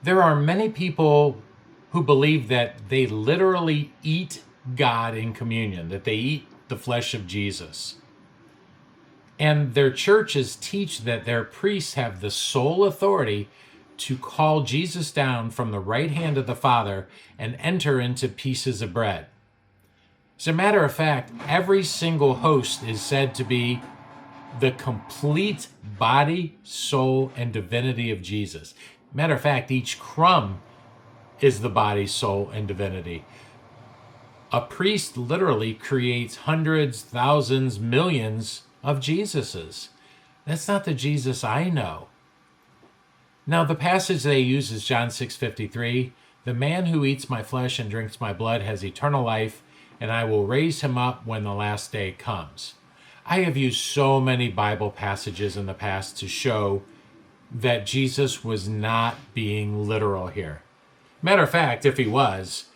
There are many people who believe that they literally eat God in communion, that they eat the flesh of Jesus. And their churches teach that their priests have the sole authority to call Jesus down from the right hand of the Father and enter into pieces of bread. As a matter of fact, every single host is said to be the complete body, soul, and divinity of Jesus. Matter of fact, each crumb is the body, soul, and divinity. A priest literally creates hundreds, thousands, millions of Jesuses. That's not the Jesus I know. Now, the passage they use is John 6:53. The man who eats my flesh and drinks my blood has eternal life, and I will raise him up when the last day comes. I have used so many Bible passages in the past to show that Jesus was not being literal here. Matter of fact, if he was,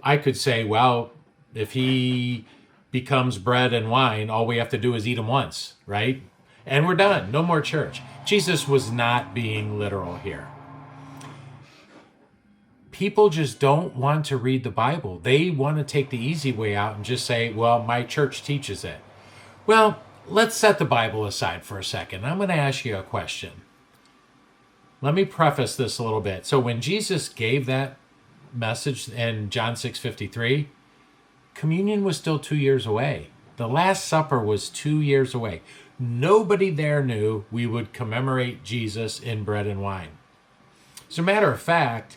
I could say, well, if he becomes bread and wine, all we have to do is eat him once, right? And we're done. No more church. Jesus was not being literal here. People just don't want to read the Bible. They want to take the easy way out and just say, well, my church teaches it. Well, let's set the Bible aside for a second. I'm going to ask you a question. Let me preface this a little bit. So when Jesus gave that message in John 6:53, communion was still 2 years away. The Last Supper was 2 years away. Nobody there knew we would commemorate Jesus in bread and wine. As a matter of fact,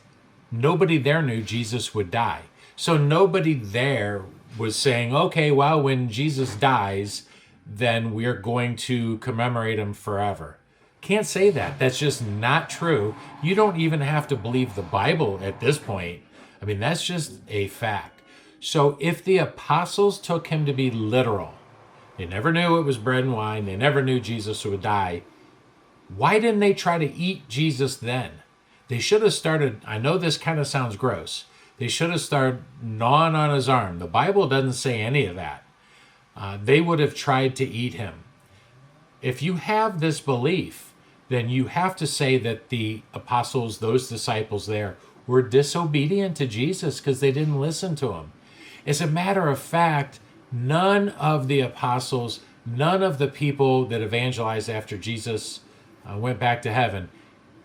nobody there knew Jesus would die. So nobody there was saying, okay, well, when Jesus dies, then we're going to commemorate him forever. Can't say that. That's just not true. You don't even have to believe the Bible at this point. I mean, that's just a fact. So if the apostles took him to be literal, they never knew it was bread and wine, they never knew Jesus would die, why didn't they try to eat Jesus then? They should have started, I know this kind of sounds gross, they should have started gnawing on his arm. The Bible doesn't say any of that. They would have tried to eat him. If you have this belief, then you have to say that the apostles, those disciples there, were disobedient to Jesus because they didn't listen to him. As a matter of fact, none of the apostles, none of the people that evangelized after Jesus went back to heaven,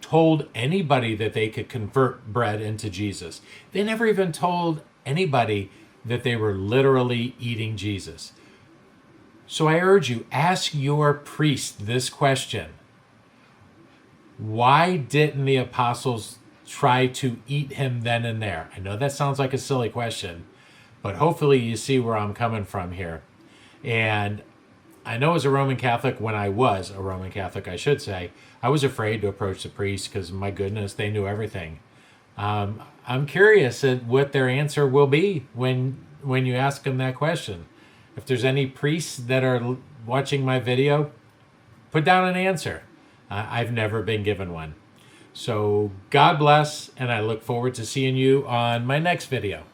told anybody that they could convert bread into Jesus. They never even told anybody that they were literally eating Jesus. So I urge you, ask your priest this question. Why didn't the apostles try to eat him then and there? I know that sounds like a silly question, but hopefully you see where I'm coming from here. And I know as a Roman Catholic, when I was a Roman Catholic, I should say, I was afraid to approach the priest because, my goodness, they knew everything. I'm curious at what their answer will be when you ask them that question. If there's any priests that are watching my video, put down an answer. I've never been given one. So God bless, and I look forward to seeing you on my next video.